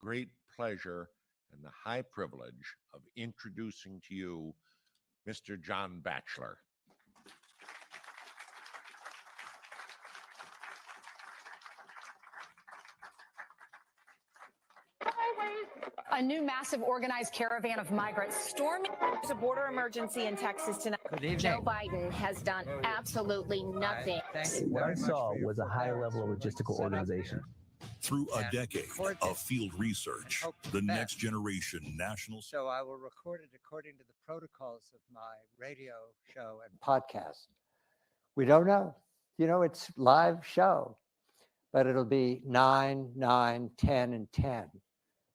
great pleasure and the high privilege of introducing to you Mr. John Batchelor. A new massive organized caravan of migrants storming. There's a border emergency in Texas tonight. Good evening. Joe Biden has done absolutely nothing. What I saw was a high level of logistical organization. Through a decade of field research, the next generation national. So I will record it according to the protocols of my radio show and podcast. We don't know. You know, it's live show, but it'll be 9, 9, 10, and 10.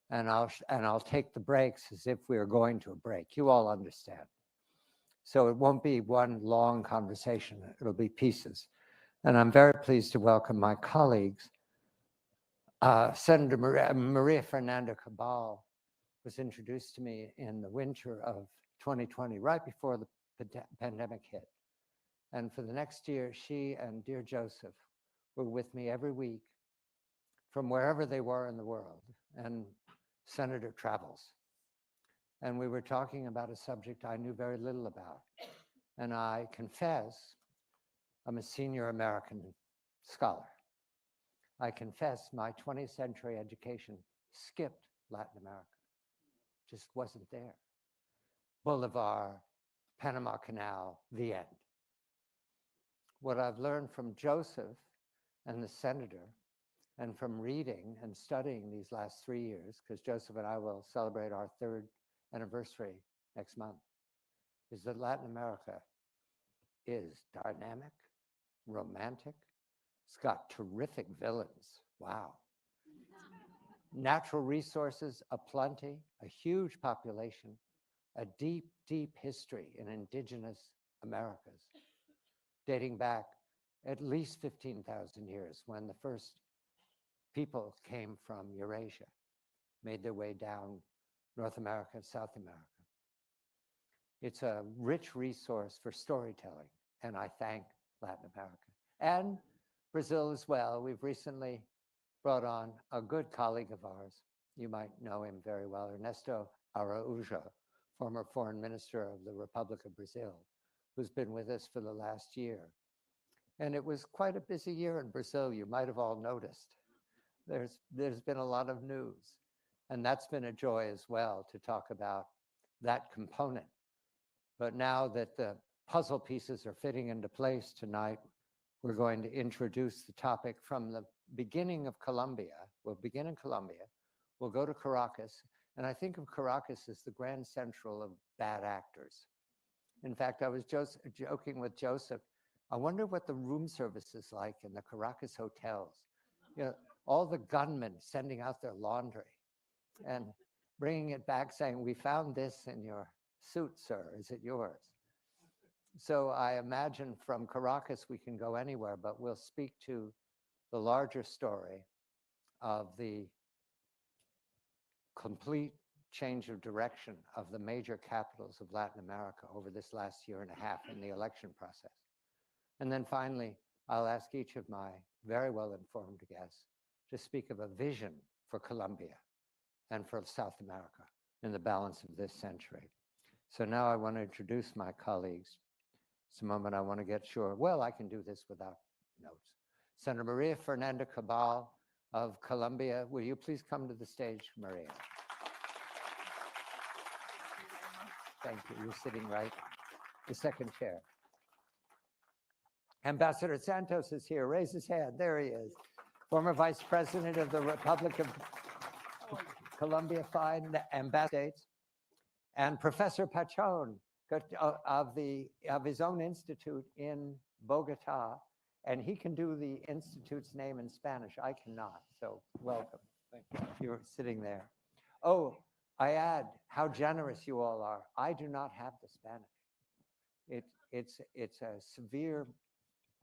And I'll take the breaks as if we are going to a break. You all understand. So it won't be one long conversation. It'll be pieces. And I'm very pleased to welcome my colleagues. Senator Maria Fernanda Cabal was introduced to me in the winter of 2020, right before the pandemic hit. And for the next year, she and dear Joseph were with me every week from wherever they were in the world. And Senator travels. And we were talking about a subject I knew very little about. And I confess, I'm a senior American scholar. I confess my 20th century education skipped Latin America, just wasn't there. Bolivar, Panama Canal, the end. What I've learned from Joseph and the senator, and from reading and studying these last 3 years, because Joseph and I will celebrate our 3rd anniversary next month, is that Latin America is dynamic, romantic. It's got terrific villains. Wow. Natural resources aplenty, a huge population, a deep, deep history in indigenous Americas, dating back at least 15,000 years when the first people came from Eurasia, made their way down North America and South America. It's a rich resource for storytelling, and I thank Latin America. And Brazil as well. We've recently brought on a good colleague of ours. You might know him very well, Ernesto Araújo, former foreign minister of the Republic of Brazil, who's been with us for the last year. And it was quite a busy year in Brazil, you might have all noticed. There's been a lot of news, and that's been a joy as well to talk about that component. But now that the puzzle pieces are fitting into place tonight, we're going to introduce the topic from the beginning of Colombia. We'll begin in Colombia, we'll go to Caracas, and I think of Caracas as the grand central of bad actors. In fact, I was just joking with Joseph, I wonder what the room service is like in the Caracas hotels. You know, all the gunmen sending out their laundry and bringing it back saying, we found this in your suit, sir, is it yours? So I imagine from Caracas we can go anywhere, but we'll speak to the larger story of the complete change of direction of the major capitals of Latin America over this last year and a half in the election process. And then finally, I'll ask each of my very well-informed guests to speak of a vision for Colombia and for South America in the balance of this century. So now I want to introduce my colleagues. It's a moment I want to get sure, well, I can do this without notes. Senator Maria Fernanda Cabal of Colombia, will you please come to the stage, Maria? Thank you, you're sitting right, the second chair. Ambassador Santos is here, raise his hand, there he is. Former Vice President of the Republic of Colombia, fine ambassador. And Professor Pachon of his own institute in Bogota, and he can do the institute's name in Spanish. I cannot, so welcome. Thank you. You're sitting there. Oh, I add how generous you all are. I do not have the Spanish. It's a severe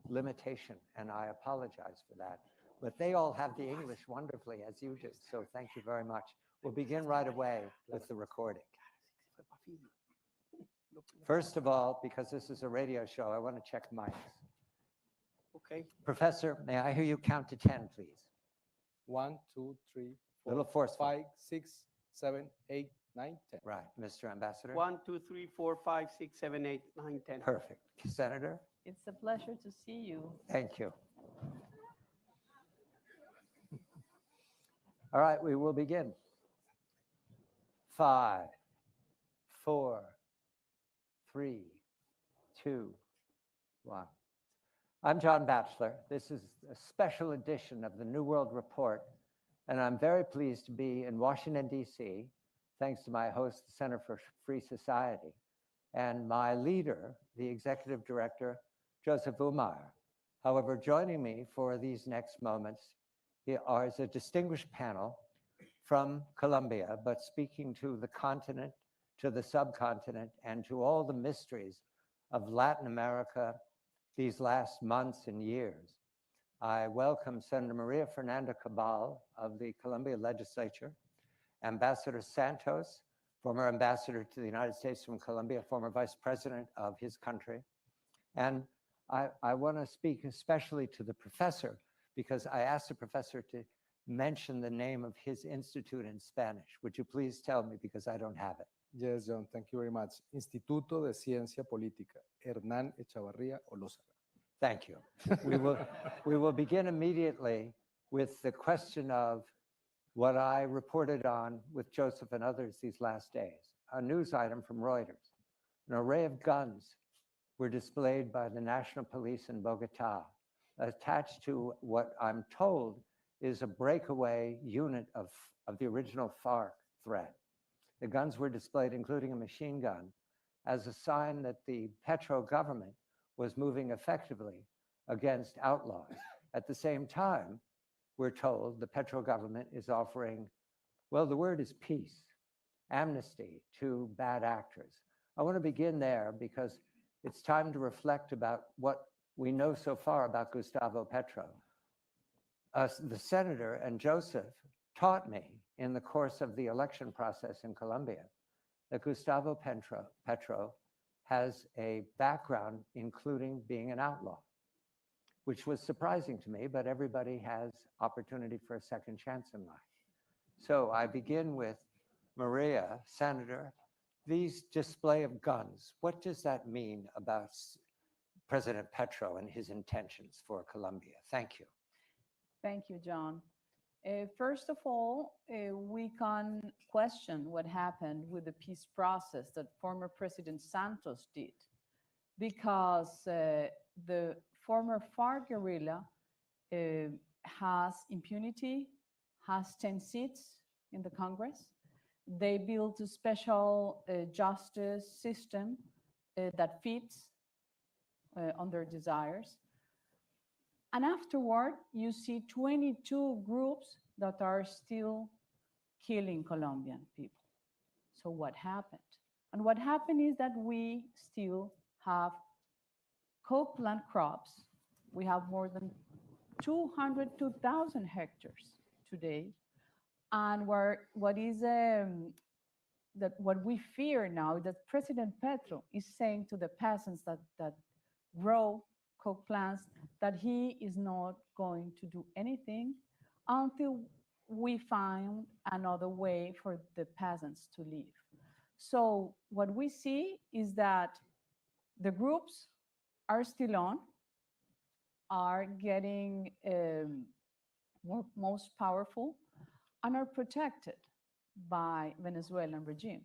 limitation, and I apologize for that. But they all have the English wonderfully, as you do, so thank you very much. We'll begin right away with the recording. First of all, because this is a radio show, I want to check mics. Okay. Professor, may I hear you count to 10, please? 1, 2, 3, Little forceful. 5, 6, 7, 8, 9, 10. Right, Mr. Ambassador? 1, 2, 3, 4, 5, 6, 7, 8, 9, 10. Perfect. Senator? It's a pleasure to see you. Thank you. All right, we will begin. 5, 4, 3, 2, 1. I'm John Batchelor. This is a special edition of the New World Report, and I'm very pleased to be in Washington, D.C., thanks to my host, the Center for Free Society, and my leader, the Executive Director, Joseph Umar. However, joining me for these next moments is a distinguished panel from Colombia, but speaking to the continent, to the subcontinent, and to all the mysteries of Latin America these last months and years. I welcome Senator María Fernanda Cabal of the Colombia Legislature, Ambassador Santos, former ambassador to the United States from Colombia, former vice president of his country. And I want to speak especially to the professor, because I asked the professor to mention the name of his institute in Spanish. Would you please tell me, because I don't have it? Yes, John, thank you very much. Instituto de Ciencia Política, Hernán Echavarría Olózaga. Thank you. We will begin immediately with the question of what I reported on with Joseph and others these last days. A news item from Reuters. An array of guns were displayed by the National Police in Bogota, attached to what I'm told is a breakaway unit of the original FARC threat. The guns were displayed, including a machine gun, as a sign that the Petro government was moving effectively against outlaws. At the same time, we're told the Petro government is offering, well, the word is peace, amnesty to bad actors. I want to begin there because it's time to reflect about what we know so far about Gustavo Petro. The senator and Joseph taught me in the course of the election process in Colombia that Gustavo Petro has a background including being an outlaw, which was surprising to me, but everybody has opportunity for a second chance in life. So I begin with Maria, Senator. These display of guns, what does that mean about President Petro and his intentions for Colombia? Thank you. Thank you, John. First of all, we can question what happened with the peace process that former President Santos did, because the former FARC guerrilla has impunity, has 10 seats in the Congress. They built a special justice system that fits on their desires. And afterward, you see 22 groups that are still killing Colombian people. So what happened? And what happened is that we still have coke plant crops. We have more than 202,000 hectares today. And what we fear now is that President Petro is saying to the peasants that grow coke plants that he is not going to do anything until we find another way for the peasants to live. So what we see is that the groups are still on, are getting most powerful, and are protected by Venezuelan regime.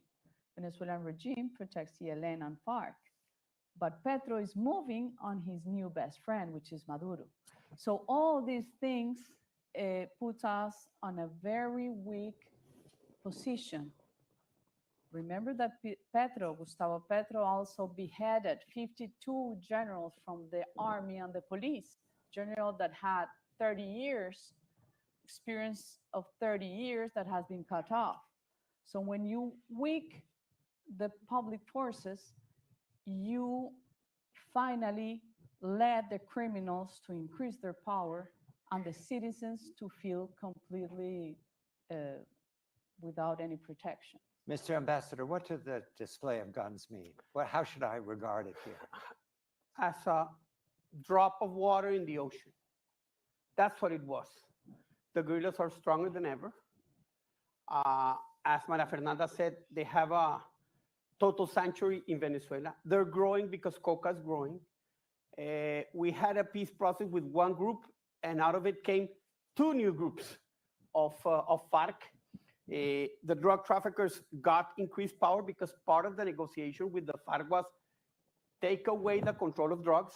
Venezuelan regime protects ELN and FARC. But Petro is moving on his new best friend, which is Maduro. So all these things put us on a very weak position. Remember that Gustavo Petro also beheaded 52 generals from the army and the police, generals that had 30 years, experience of 30 years that has been cut off. So when you weaken the public forces, you finally let the criminals to increase their power and the citizens to feel completely without any protection. Mr. Ambassador, what does the display of guns mean? How should I regard it here? As a drop of water in the ocean. That's what it was. The guerrillas are stronger than ever. As María Fernanda said, they have a total sanctuary in Venezuela. They're growing because coca is growing. We had a peace process with one group, and out of it came two new groups of FARC. The drug traffickers got increased power because part of the negotiation with the FARC was take away the control of drugs.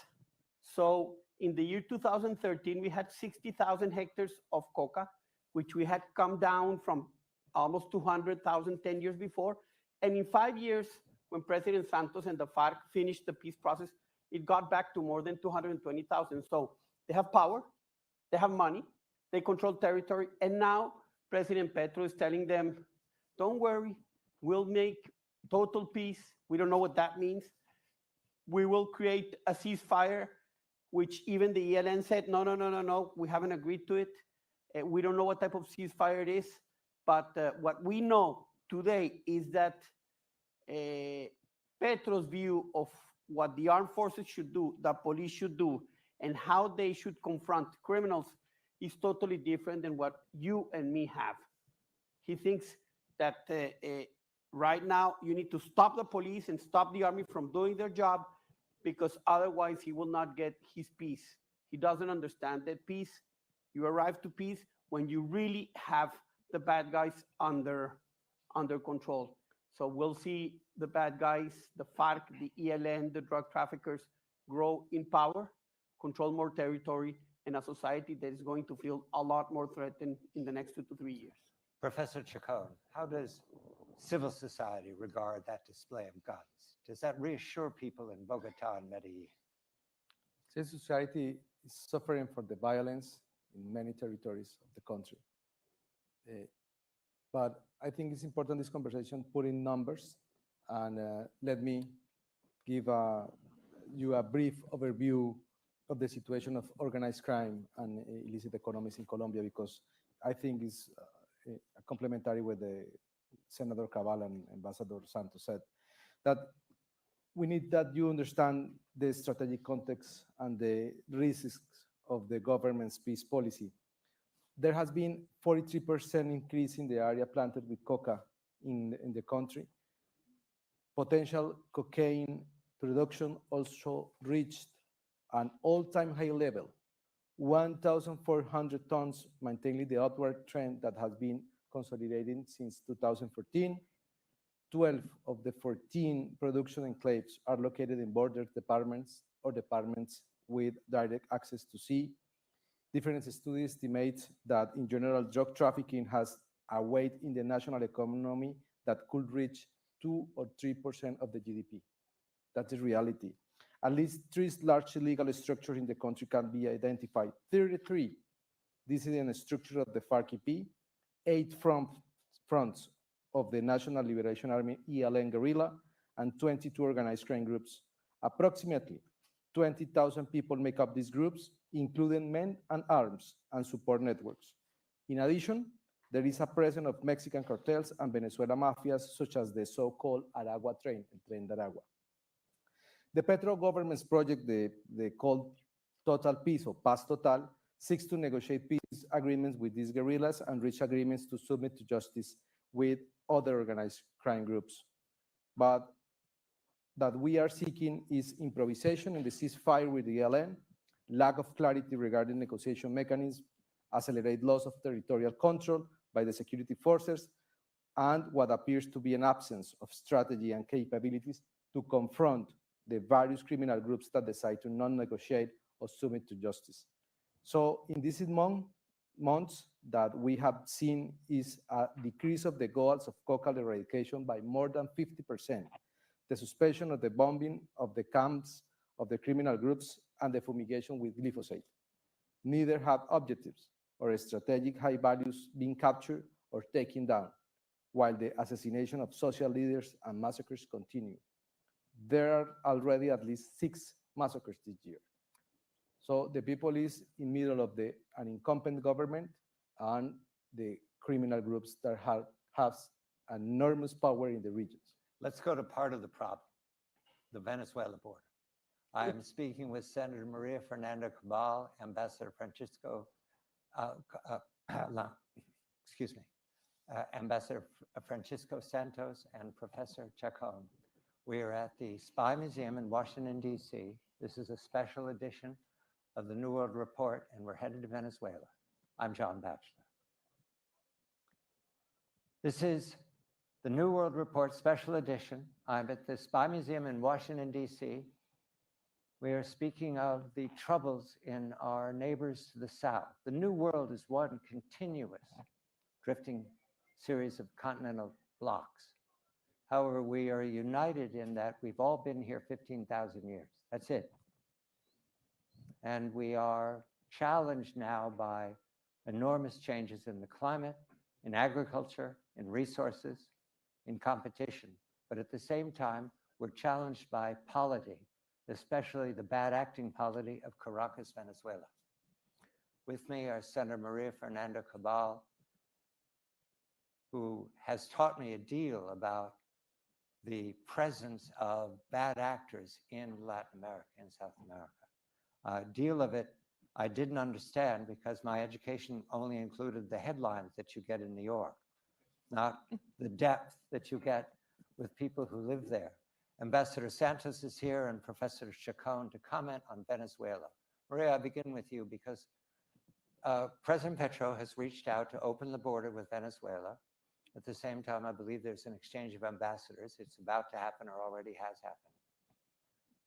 So in the year 2013, we had 60,000 hectares of coca, which we had come down from almost 200,000 10 years before. And in 5 years, when President Santos and the FARC finished the peace process, it got back to more than 220,000. So they have power, they have money, they control territory, and now President Petro is telling them, don't worry, we'll make total peace. We don't know what that means. We will create a ceasefire, which even the ELN said, no, we haven't agreed to it. We don't know what type of ceasefire it is. But what we know today is that Petro's view of what the armed forces should do, the police should do, and how they should confront criminals is totally different than what you and me have. He thinks that right now you need to stop the police and stop the army from doing their job, because otherwise he will not get his peace. He doesn't understand that peace, you arrive to peace when you really have the bad guys under control. So we'll see the bad guys, the FARC, the ELN, the drug traffickers grow in power, control more territory, and a society that is going to feel a lot more threatened in the next 2 to 3 years. Professor Chacon, how does civil society regard that display of guns? Does that reassure people in Bogota and Medellin? Civil society is suffering from the violence in many territories of the country. But I think it's important this conversation put in numbers, and let me give you a brief overview of the situation of organized crime and illicit economies in Colombia, because I think it's complementary with the Senator Cabal and Ambassador Santos said, that we need that you understand the strategic context and the risks of the government's peace policy. There has been 43% increase in the area planted with coca in the country. Potential cocaine production also reached an all-time high level, 1,400 tons, maintaining the upward trend that has been consolidating since 2014. 12 of the 14 production enclaves are located in border departments or departments with direct access to sea. Different studies estimate that in general, drug trafficking has a weight in the national economy that could reach 2 or 3% of the GDP. That's the reality. At least 3 large illegal structures in the country can be identified. 33. This is in the structure of the FARC-EP, 8 fronts of the National Liberation Army ELN guerrilla, and 22 organized crime groups. Approximately 20,000 people make up these groups, including men and arms and support networks. In addition, there is a presence of Mexican cartels and Venezuela mafias, such as the so-called Aragua train, el Tren de Aragua. The Petro government's project, the called Total Peace or Paz Total, seeks to negotiate peace agreements with these guerrillas and reach agreements to submit to justice with other organized crime groups. But that we are seeking is improvisation in the ceasefire with the ELN, lack of clarity regarding negotiation mechanisms, accelerated loss of territorial control by the security forces, and what appears to be an absence of strategy and capabilities to confront the various criminal groups that decide to non-negotiate or submit to justice. So in these months that we have seen is a decrease of the goals of coca eradication by more than 50%, the suspension of the bombing of the camps of the criminal groups, and the fumigation with glyphosate. Neither have objectives or strategic high values being captured or taken down, while the assassination of social leaders and massacres continue. There are already at least 6 massacres this year. So the people is in middle of an incompetent government and the criminal groups that have enormous power in the regions. Let's go to part of the problem, the Venezuela border. I am speaking with Senator Maria Fernanda Cabal, Ambassador Francisco, excuse me, Ambassador Francisco Santos and Professor Chacon. We are at the Spy Museum in Washington, D.C. This is a special edition of the New World Report, and we're headed to Venezuela. I'm John Batchelor. This is the New World Report special edition. I'm at the Spy Museum in Washington, D.C. We are speaking of the troubles in our neighbors to the south. The New World is one continuous drifting series of continental blocks. However, we are united in that we've all been here 15,000 years. That's it. And we are challenged now by enormous changes in the climate, in agriculture, in resources, in competition. But at the same time, we're challenged by polity, especially the bad acting polity of Caracas, Venezuela. With me are Senator María Fernanda Cabal, who has taught me a deal about the presence of bad actors in Latin America, in South America. A deal of it I didn't understand because my education only included the headlines that you get in New York, not the depth that you get with people who live there. Ambassador Santos is here and Professor Chacon to comment on Venezuela. Maria, I begin with you because President Petro has reached out to open the border with Venezuela. At the same time, I believe there's an exchange of ambassadors. It's about to happen or already has happened.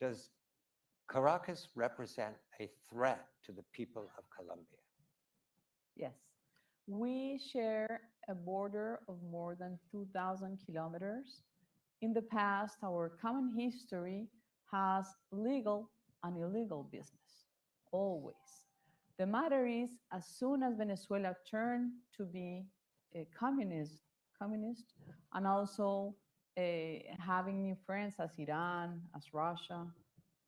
Does Caracas represent a threat to the people of Colombia? Yes. We share a border of more than 2,000 kilometers. In the past, our common history has legal and illegal business, always. The matter is, as soon as Venezuela turned to be a communist, and also having new friends as Iran, as Russia,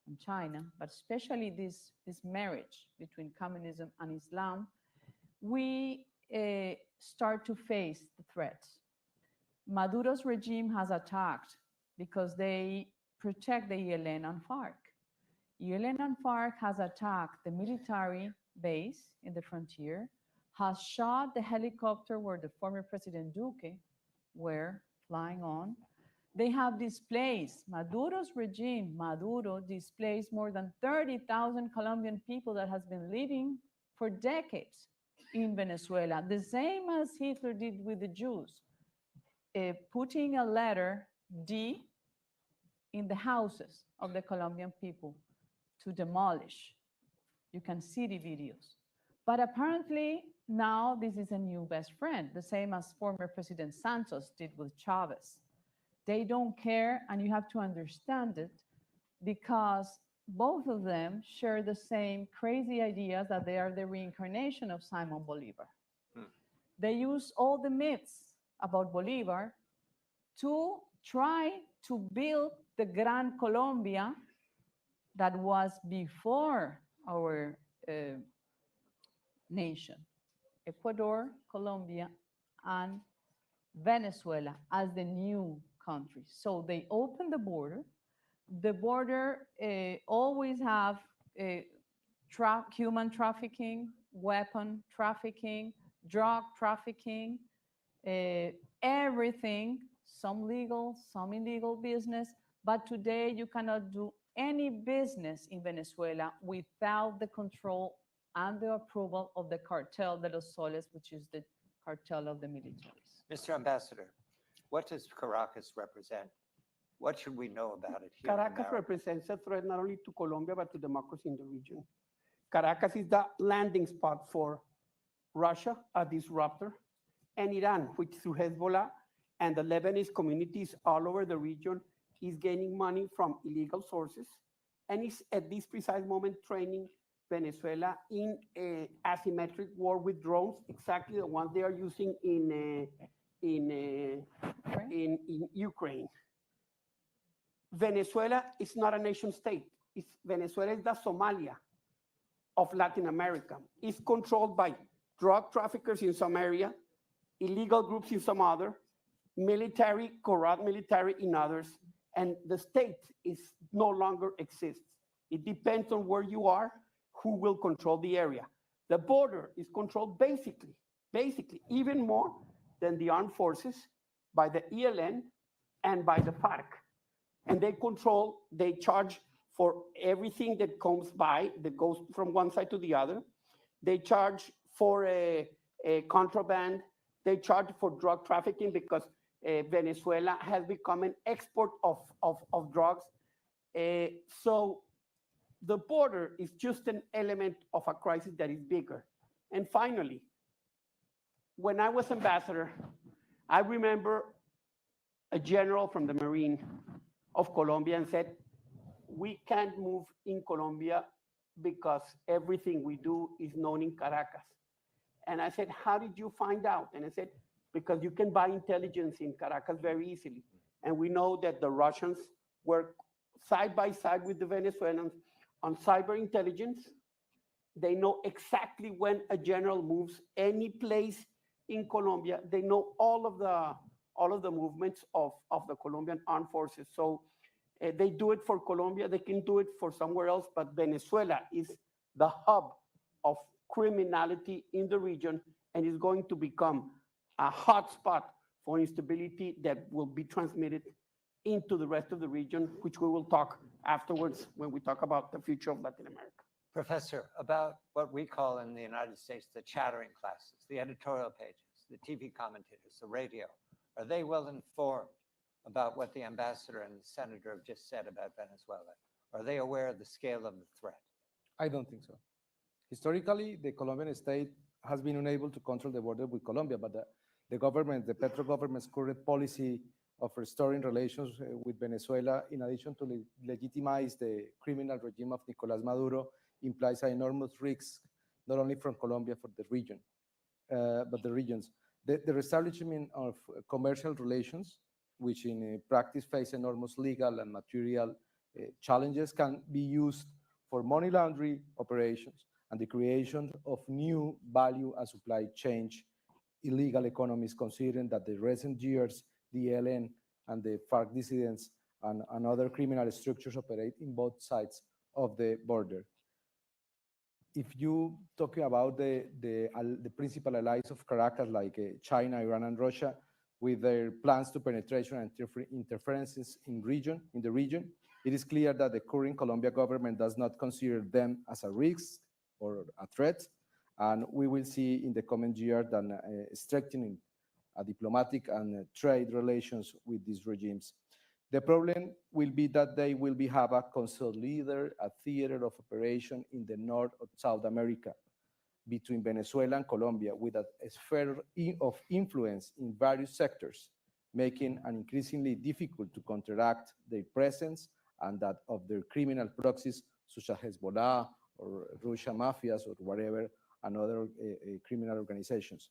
and China, but especially this marriage between communism and Islam, we start to face the threats. Maduro's regime has attacked because they protect the ELN and FARC. ELN and FARC has attacked the military base in the frontier, has shot the helicopter where the former President Duque were flying on. They have displaced, Maduro's regime, Maduro displaced more than 30,000 Colombian people that has been living for decades in Venezuela, the same as Hitler did with the Jews, putting a letter D in the houses of the Colombian people to demolish. You can see the videos. But apparently now this is a new best friend, the same as former President Santos did with Chavez. They don't care, and you have to understand it, because both of them share the same crazy ideas that they are the reincarnation of Simon Bolivar. They use all the myths about Bolivar to try to build the Gran Colombia that was before our nation, Ecuador, Colombia, and Venezuela as the new countries. So they open the border. The border always have human trafficking, weapon trafficking, drug trafficking, everything, some legal, some illegal business. But today you cannot do any business in Venezuela without the control and the approval of the Cartel de los Soles, which is the cartel of the militaries. Mr. Ambassador, what does Caracas represent? What should we know about it here? Caracas represents a threat not only to Colombia, but to democracy in the region. Caracas is the landing spot for Russia, a disruptor, and Iran, which through Hezbollah and the Lebanese communities all over the region is gaining money from illegal sources, and is at this precise moment training Venezuela in an asymmetric war with drones, exactly the ones they are using in Ukraine. Venezuela is not a nation state. Venezuela is the Somalia of Latin America. It's controlled by drug traffickers in some area, illegal groups in some other, military, corrupt military in others, and the state no longer exists. It depends on where you are, who will control the area. The border is controlled basically, even more than the armed forces by the ELN and by the FARC. And they charge for everything that comes by, that goes from one side to the other. They charge for a contraband. They charge for drug trafficking because Venezuela has become an export of drugs. So the border is just an element of a crisis that is bigger. And finally, when I was ambassador, I remember a general from the Marine of Colombia and said, we can't move in Colombia because everything we do is known in Caracas. And I said, how did you find out? And I said, because you can buy intelligence in Caracas very easily. And we know that the Russians work side by side with the Venezuelans on cyber intelligence. They know exactly when a general moves any place in Colombia. They know all of the movements of the Colombian armed forces. So they do it for Colombia. They can do it for somewhere else. But Venezuela is the hub of criminality in the region and is going to become a hotspot for instability that will be transmitted into the rest of the region, which we will talk afterwards when we talk about the future of Latin America. Professor, about what we call in the United States the chattering classes, the editorial pages, the TV commentators, the radio, are they well informed about what the ambassador and the senator have just said about Venezuela? Are they aware of the scale of the threat? I don't think so. Historically, the Colombian state has been unable to control the border with Colombia, but the government, the Petro government's current policy of restoring relations with Venezuela, in addition to legitimize the criminal regime of Nicolás Maduro, implies an enormous risk, not only from Colombia, for the region, but the regions. The reestablishment of commercial relations, which in practice face enormous legal and material challenges, can be used for money laundering operations and the creation of new value and supply chain illegal economies, considering that the recent years, the ELN and the FARC dissidents and other criminal structures operate in both sides of the border. If you talking about the principal allies of Caracas, like China, Iran, and Russia, with their plans to penetration and interferences in the region, it is clear that the current Colombia government does not consider them as a risk or a threat, and we will see in the coming year that strengthening diplomatic and trade relations with these regimes. The problem will be that they will have a consolidated theater of operation in the North of South America between Venezuela and Colombia, with a sphere of influence in various sectors, making it increasingly difficult to counteract their presence and that of their criminal proxies, such as Hezbollah or Russian mafias or whatever, and other criminal organizations.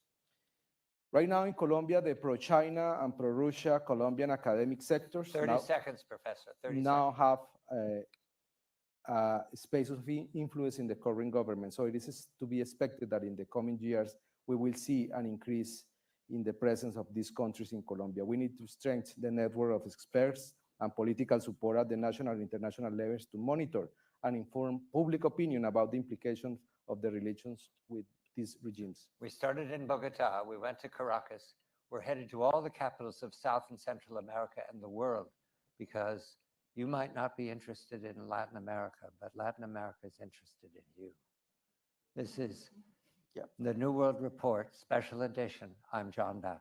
Right now in Colombia, the pro-China and pro-Russia Colombian academic sectors 30 seconds, Professor. 30 now have space of influence in the current government. So it is to be expected that in the coming years, we will see an increase in the presence of these countries in Colombia. We need to strengthen the network of experts and political support at the national and international levels to monitor and inform public opinion about the implications of the relations with these regimes. We started in Bogota, we went to Caracas, we're headed to all the capitals of South and Central America and the world, because you might not be interested in Latin America, but Latin America is interested in you. This is the New World Report, special edition. I'm John Batchelor.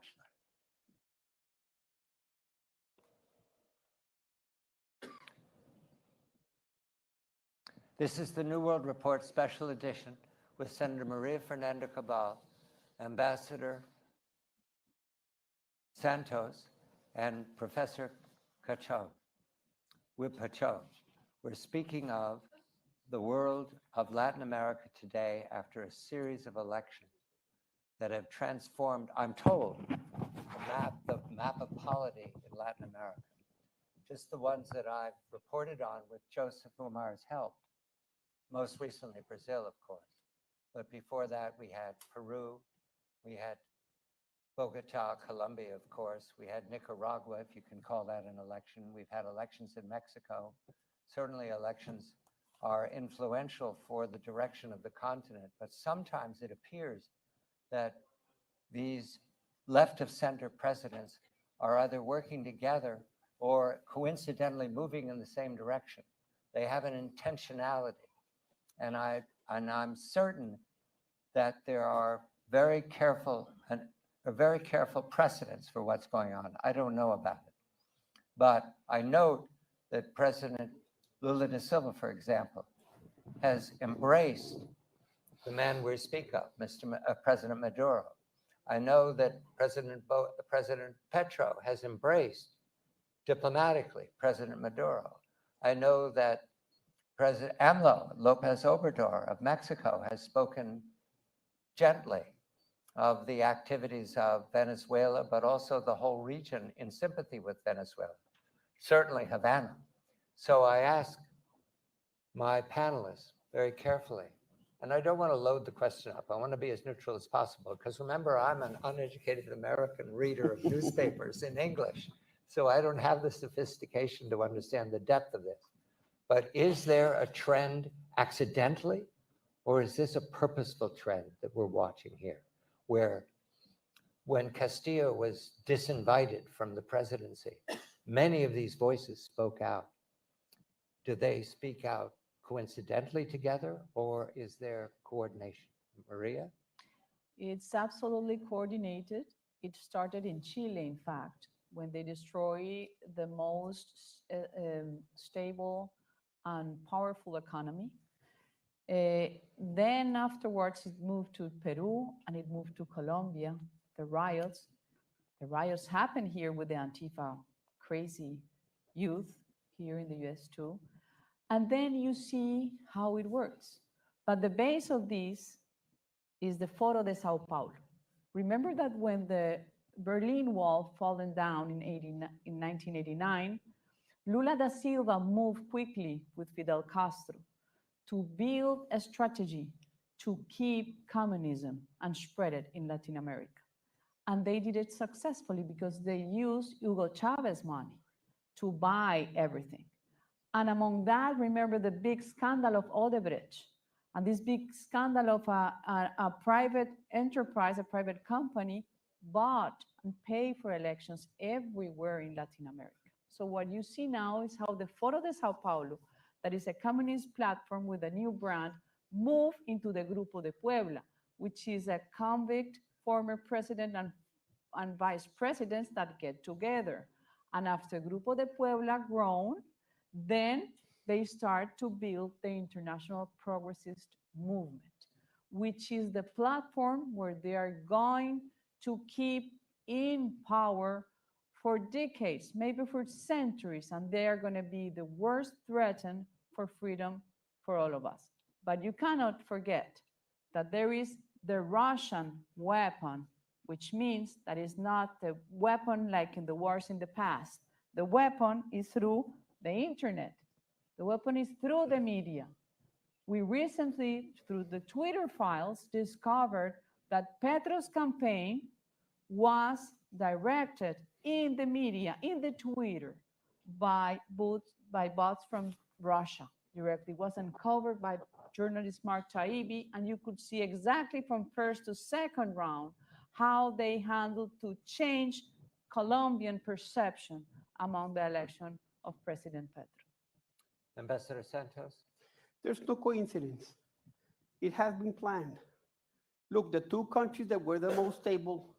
This is the New World Report, special edition, with Senator María Fernanda Cabal, Ambassador Santos, and Professor Pachot. We're speaking of the world of Latin America today after a series of elections that have transformed, I'm told, the map of polity in Latin America. Just the ones that I've reported on with Joseph Umar's help. Most recently, Brazil, of course. But before that, we had Peru, we had Bogota, Colombia, of course. We had Nicaragua, if you can call that an election. We've had elections in Mexico. Certainly elections are influential for the direction of the continent, but sometimes it appears that these left of center presidents are either working together or coincidentally moving in the same direction. They have an intentionality. And I'm certain that there are very careful precedents for what's going on. I don't know about it. But I note that President Lula da Silva, for example, has embraced the man we speak of, President Maduro. I know that President Petro has embraced diplomatically President Maduro. I know that President AMLO, Lopez Obrador of Mexico, has spoken gently of the activities of Venezuela, but also the whole region in sympathy with Venezuela, certainly Havana. So I ask my panelists very carefully, and I don't want to load the question up. I want to be as neutral as possible, because remember, I'm an uneducated American reader of newspapers in English, so I don't have the sophistication to understand the depth of this. But is there a trend accidentally, or is this a purposeful trend that we're watching here, where when Castillo was disinvited from the presidency, many of these voices spoke out? Do they speak out coincidentally together, or is there coordination? Maria? It's absolutely coordinated. It started in Chile, in fact, when they destroy the most stable and powerful economy. Then afterwards, it moved to Peru and it moved to Colombia, the riots. The riots happened here with the Antifa crazy youth here in the US too. And then you see how it works. But the base of this is the Foro de Sao Paulo. Remember that when the Berlin Wall fallen down in 1989, Lula da Silva moved quickly with Fidel Castro to build a strategy to keep communism and spread it in Latin America. And they did it successfully because they used Hugo Chavez money to buy everything. And among that, remember the big scandal of Odebrecht, and this big scandal of a private enterprise, a private company, bought and paid for elections everywhere in Latin America. So what you see now is how the Foro de Sao Paulo, that is a communist platform with a new brand, moved into the Grupo de Puebla, which is a convict former president and vice presidents that get together. And after Grupo de Puebla grown, then they start to build the International Progressist Movement, which is the platform where they are going to keep in power for decades, maybe for centuries, and they are going to be the worst threat for freedom for all of us. But you cannot forget that there is the Russian weapon, which means that it's not the weapon like in the wars in the past. The weapon is through the internet. The weapon is through the media. We recently, through the Twitter files, discovered that Petro's campaign was directed in the media, in the Twitter, by bots from Russia directly. It was uncovered by journalist Mark Taibbi, and you could see exactly from first to second round how they handled to change Colombian perception among the election of President Petro. Ambassador Santos? There's no coincidence. It has been planned. Look, the two countries that were the most stable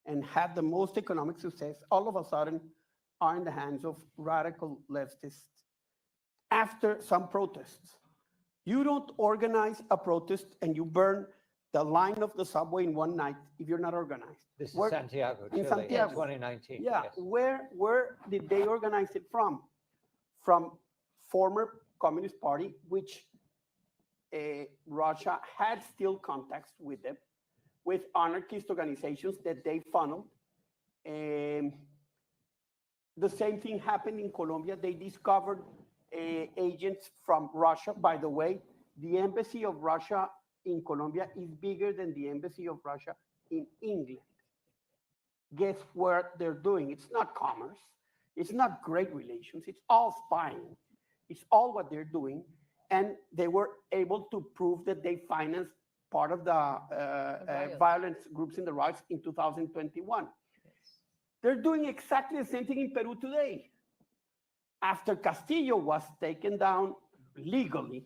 and had the most economic success, all of a sudden are in the hands of radical leftists after some protests. You don't organize a protest and you burn the line of the subway in one night if you're not organized. This is Santiago, Chile, in Santiago. 2019. Yeah, yes. Where did they organize it from? From former Communist Party, which Russia had still contacts with them, with anarchist organizations that they funneled. The same thing happened in Colombia. They discovered agents from Russia. By the way, the embassy of Russia in Colombia is bigger than the embassy of Russia in England. Guess what they're doing? It's not commerce. It's not great relations. It's all spying. It's all what they're doing. And they were able to prove that they financed part of the riot. violent groups in the riots in 2021. They're doing exactly the same thing in Peru today. After Castillo was taken down legally,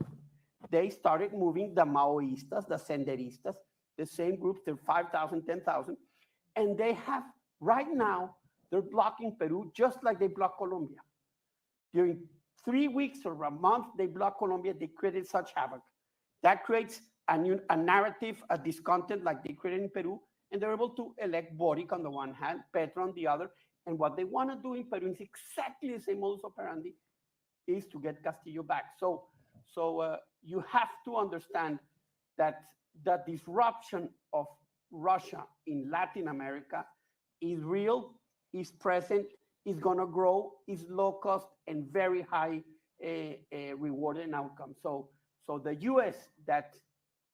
they started moving the Maoistas, the Senderistas, the same groups, they're 5,000, 10,000, and they have, right now, they're blocking Peru just like they blocked Colombia. During 3 weeks or a month, they blocked Colombia, they created such havoc. That creates a narrative, a discontent like they created in Peru, and they're able to elect Boric on the one hand, Petro on the other, and what they want to do in Peru is exactly the same modus operandi, is to get Castillo back. So you have to understand that the disruption of Russia in Latin America is real, is present, is going to grow, is low cost and very high reward and outcome. So the US that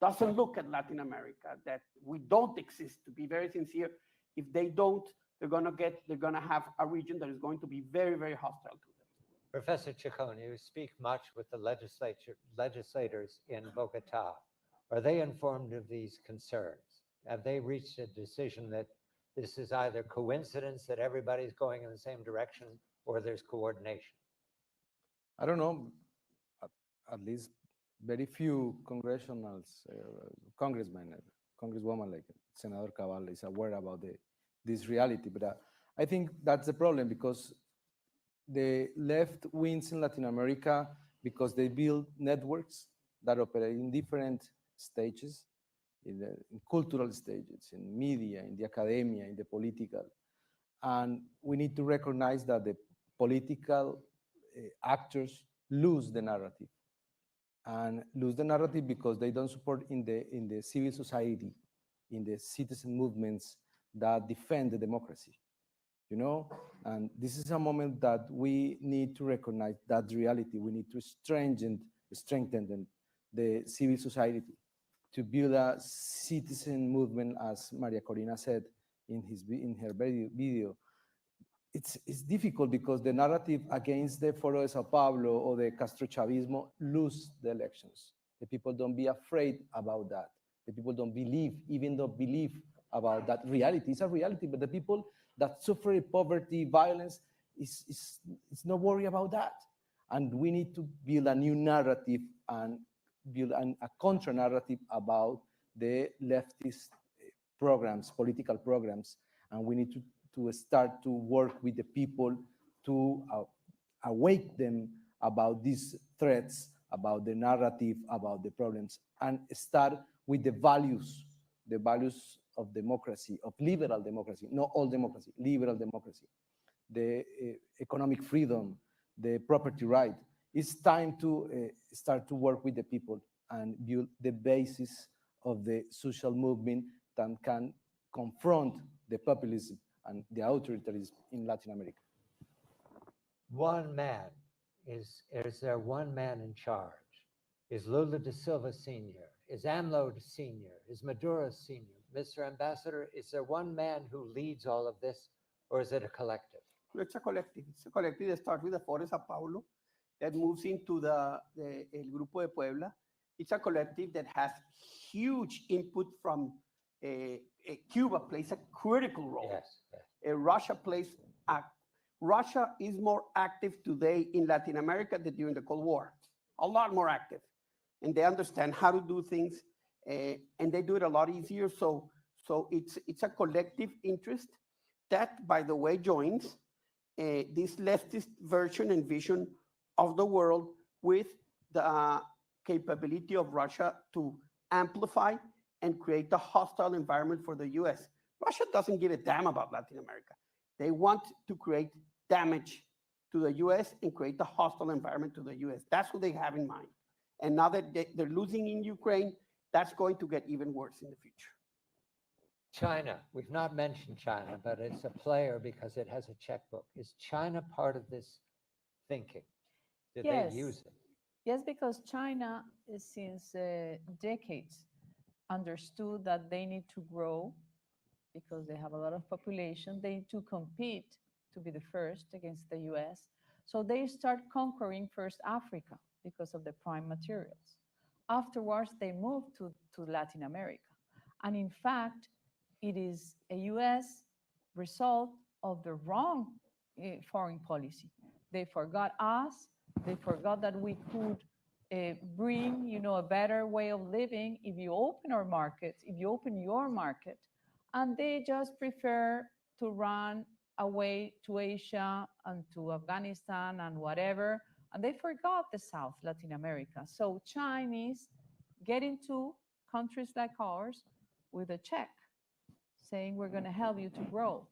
doesn't look at Latin America, that we don't exist, to be very sincere, if they don't, they're going to have a region that is going to be very, very hostile to them. Professor Chacon, you speak much with the legislators in Bogota. Are they informed of these concerns? Have they reached a decision that this is either coincidence that everybody's going in the same direction or there's coordination? I don't know. At least very few congressmen, congresswoman like Senadora Cabal is aware about this reality. But I think that's the problem, because the left wins in Latin America because they build networks that operate in different stages, in cultural stages, in media, in the academia, in the political. And we need to recognize that the political actors lose the narrative. And lose the narrative because they don't support in the civil society, in the citizen movements that defend the democracy. You know, and this is a moment that we need to recognize that reality. We need to strengthen the civil society to build a citizen movement, as Maria Corina said in her video. It's difficult because the narrative against the Foro de Sao Paulo or the Castro Chavismo lose the elections. The people don't be afraid about that. The people don't believe, even though believe about that reality. It's a reality, but the people that suffer poverty, violence, is not worried about that. And we need to build a new narrative and build a contra-narrative about the leftist programs, political programs, and we need to start to work with the people to awake them about these threats, about the narrative, about the problems, and start with the values of democracy, of liberal democracy, not all democracy, liberal democracy, the economic freedom, the property right. It's time to start to work with the people and build the basis of the social movement that can confront the populism and the authoritarianism in Latin America. One man, is there one man in charge? Is Lula da Silva senior? Is AMLO senior? Is Maduro senior? Mr. Ambassador, is there one man who leads all of this, or is it a collective? It's a collective. It's a collective that starts with the Foro de Sao Paulo, that moves into the El Grupo de Puebla. It's a collective that has huge input from Cuba plays a critical role. Yes. Russia is more active today in Latin America than during the Cold War, a lot more active. And they understand how to do things, and they do it a lot easier. So it's a collective interest that, by the way, joins this leftist version and vision of the world with the capability of Russia to amplify and create a hostile environment for the US. Russia doesn't give a damn about Latin America. They want to create damage to the US and create a hostile environment to the US. That's what they have in mind. And now that they're losing in Ukraine, that's going to get even worse in the future. China, we've not mentioned China, but it's a player because it has a checkbook. Is China part of this thinking? Did they use it? Yes, because China, since decades, understood that they need to grow because they have a lot of population. They need to compete to be the first against the US. So they start conquering first Africa because of the prime materials. Afterwards, they moved to Latin America. And in fact, it is a US result of the wrong foreign policy. They forgot us. They forgot that we could bring, a better way of living if you open our markets, if you open your market. And they just prefer to run away to Asia and to Afghanistan and whatever. And they forgot the South, Latin America. So Chinese get into countries like ours with a check saying, we're going to help you to grow.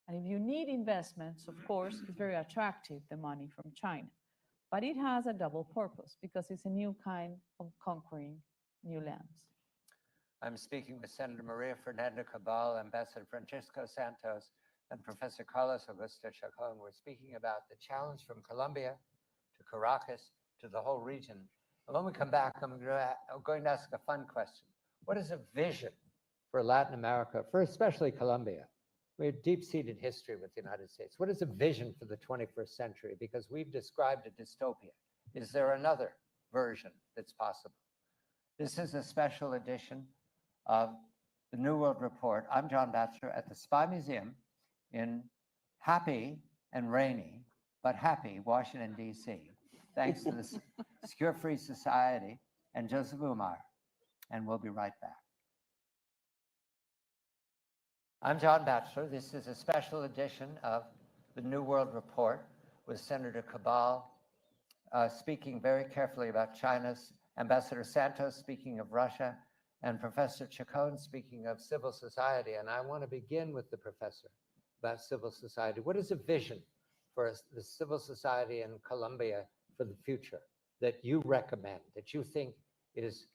And if you need investments, of course, it's very attractive, the money from China. But it has a double purpose because it's a new kind of conquering new lands. I'm speaking with Senator Maria Fernanda Cabal, Ambassador Francisco Santos, and Professor Carlos Augusto Chacon. We're speaking about the challenge from Colombia to Caracas to the whole region. And when we come back, I'm going to ask a fun question. What is a vision for Latin America, for especially Colombia? We have deep-seated history with the United States. What is a vision for the 21st century? Because we've described a dystopia. Is there another version that's possible? This is a special edition of the New World Report. I'm John Batchelor at the Spy Museum in happy and rainy, but happy Washington, D.C., thanks to the Secure Free Society and Joseph Umar. And we'll be right back. I'm John Batchelor. This is a special edition of the New World Report with Senator Cabal speaking very carefully about China's, Ambassador Santos speaking of Russia, and Professor Chacon speaking of civil society. And I want to begin with the professor about civil society. What is a vision for the civil society in Colombia for the future that you recommend, that you think is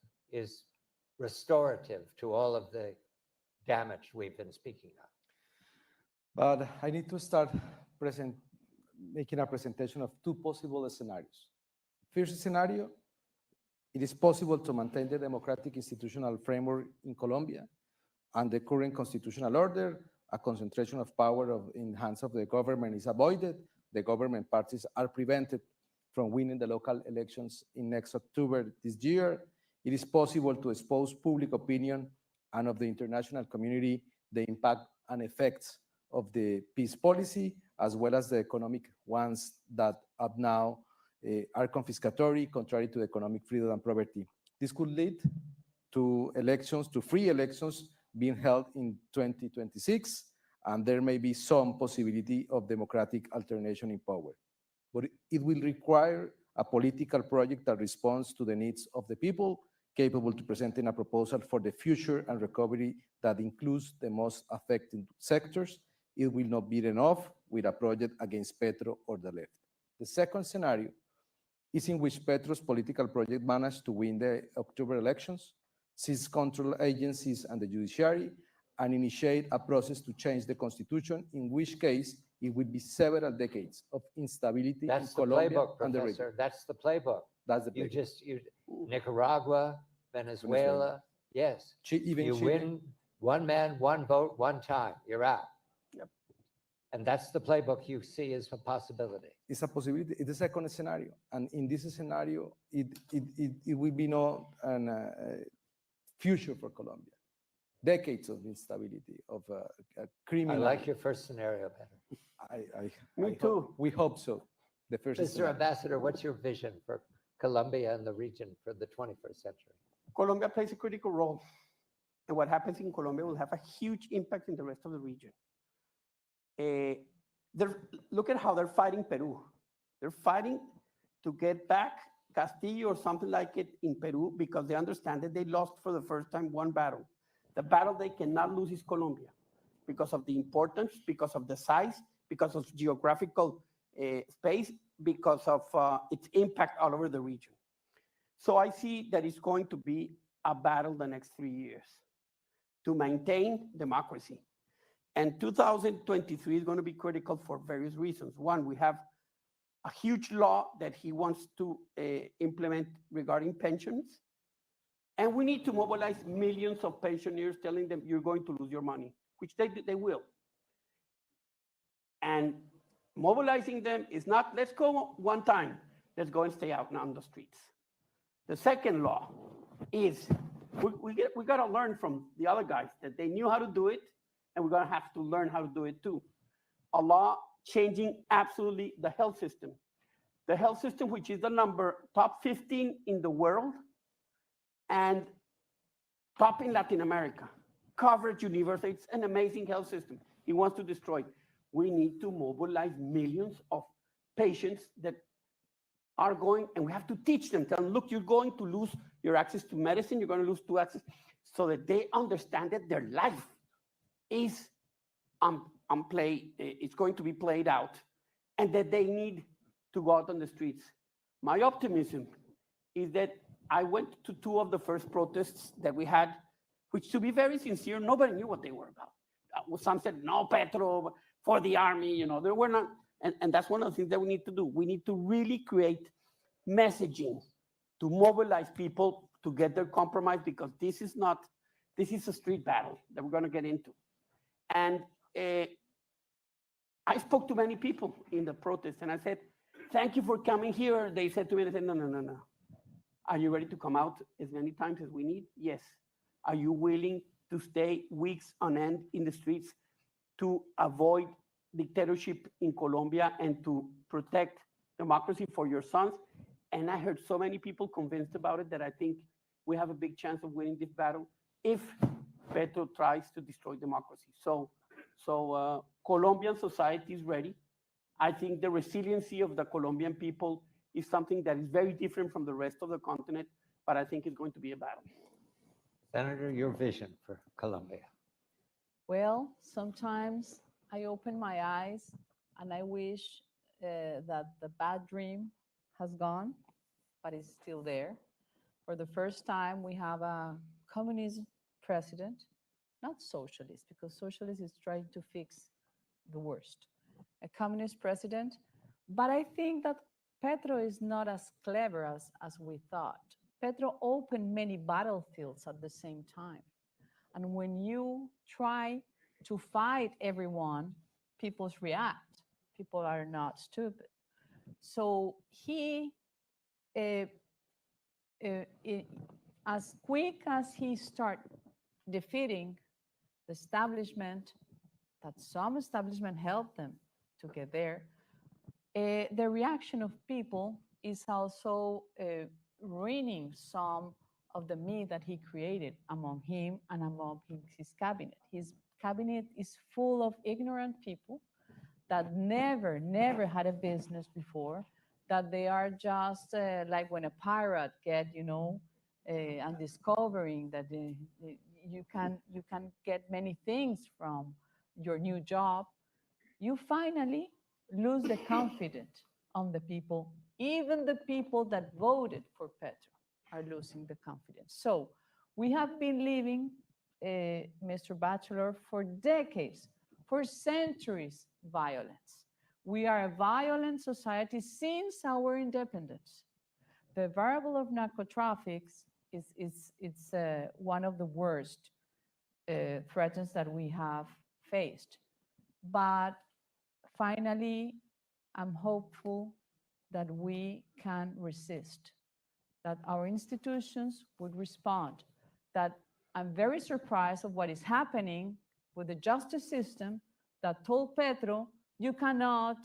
restorative to all of the damage we've been speaking of? But I need to start making a presentation of two possible scenarios. First scenario, it is possible to maintain the democratic institutional framework in Colombia and the current constitutional order. A concentration of power in hands of the government is avoided. The government parties are prevented from winning the local elections in next October this year. It is possible to expose public opinion and of the international community the impact and effects of the peace policy, as well as the economic ones that up now are confiscatory, contrary to economic freedom and property. This could lead to elections, to free elections being held in 2026, and there may be some possibility of democratic alternation in power. But it will require a political project that responds to the needs of the people, capable to presenting a proposal for the future and recovery that includes the most affected sectors. It will not be enough with a project against Petro or the left. The second scenario is in which Petro's political project managed to win the October elections, seize control agencies and the judiciary, and initiate a process to change the constitution, in which case it would be several decades of instability in Colombia playbook, and the region. Professor. That's the playbook. That's the playbook. Nicaragua, Venezuela, yes. You win one man, one vote, one time, you're out. Yep. And that's the playbook you see as a possibility. It's a possibility. It's the second scenario. And in this scenario, it will be no future for Colombia. Decades of instability, of criminal. I like your first scenario better. Me too. We hope so. The first Mr. scenario. Ambassador, what's your vision for Colombia and the region for the 21st century? Colombia plays a critical role. And what happens in Colombia will have a huge impact in the rest of the region. Look at how they're fighting Peru. They're fighting to get back Castillo or something like it in Peru because they understand that they lost for the first time one battle. The battle they cannot lose is Colombia because of the importance, because of the size, because of geographical space, because of its impact all over the region. So I see that it's going to be a battle the next 3 years to maintain democracy. And 2023 is going to be critical for various reasons. One, we have a huge law that he wants to implement regarding pensions. And we need to mobilize millions of pensioners telling them you're going to lose your money, which they will. And mobilizing them is not, let's go one time, let's go and stay out on the streets. The second law is we got to learn from the other guys that they knew how to do it, and we're going to have to learn how to do it too. A law changing absolutely the health system. The health system, which is the top 15 in the world and top in Latin America. Coverage universal, it's an amazing health system. He wants to destroy it. We need to mobilize millions of patients that are going, and we have to teach them, tell them, look, you're going to lose your access to medicine, you're going to lose to access, so that they understand that their life is it's going to be played out, and that they need to go out on the streets. My optimism is that I went to 2 of the first protests that we had, which, to be very sincere, nobody knew what they were about. Some said, no, Petro, for the army, there were not, and that's one of the things that we need to do. We need to really create messaging to mobilize people to get their compromise, because this is a street battle that we're going to get into. And I spoke to many people in the protest, and I said, thank you for coming here. They said to me, no. Are you ready to come out as many times as we need? Yes. Are you willing to stay weeks on end in the streets to avoid dictatorship in Colombia and to protect democracy for your sons? And I heard so many people convinced about it that I think we have a big chance of winning this battle if Petro tries to destroy democracy. So Colombian society is ready. I think the resiliency of the Colombian people is something that is very different from the rest of the continent, but I think it's going to be a battle. Senator, your vision for Colombia. Well, sometimes I open my eyes and I wish that the bad dream has gone, but it's still there. For the first time, we have a communist president, not socialist, because socialist is trying to fix the worst. A communist president, but I think that Petro is not as clever as we thought. Petro opened many battlefields at the same time. And when you try to fight everyone, people react. People are not stupid. So he, as quick as he started defeating the establishment, that some establishment helped them to get there, the reaction of people is also ruining some of the myth that he created among him and among his cabinet. His cabinet is full of ignorant people that never had a business before, that they are just like when a pirate get, and discovering that you can get many things from your new job, you finally lose the confidence on the people. Even the people that voted for Petro are losing the confidence. So we have been living, Mr. Bachelor, for decades, for centuries, violence. We are a violent society since our independence. The variable of narcotraffics is one of the worst threats that we have faced. But finally, I'm hopeful that we can resist, that our institutions would respond, that I'm very surprised of what is happening with the justice system that told Petro, you cannot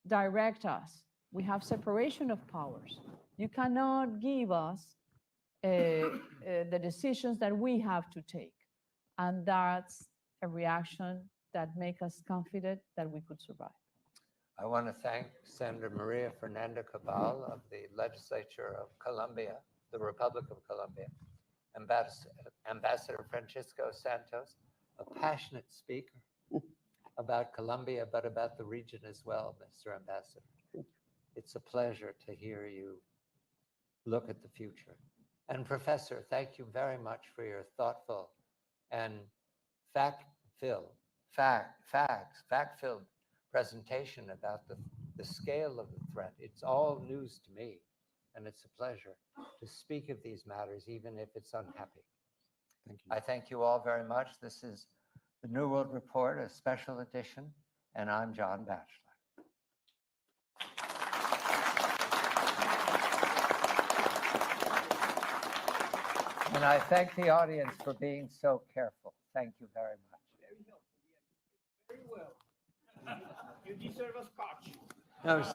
direct us. We have separation of powers. You cannot give us the decisions that we have to take. And that's a reaction that makes us confident that we could survive. I want to thank Senator María Fernanda Cabal of the Legislature of Colombia, the Republic of Colombia, Ambassador Francisco Santos, a passionate speaker about Colombia, but about the region as well, Mr. Ambassador. It's a pleasure to hear you look at the future. And Professor, thank you very much for your thoughtful and fact-filled presentation about the scale of the threat. It's all news to me, and it's a pleasure to speak of these matters, even if it's unhappy. Thank you. I thank you all very much. This is the New World Report, a special edition, and I'm John Batchelor. And I thank the audience for being so careful. Thank you very much. Very well. You deserve a scotch. No,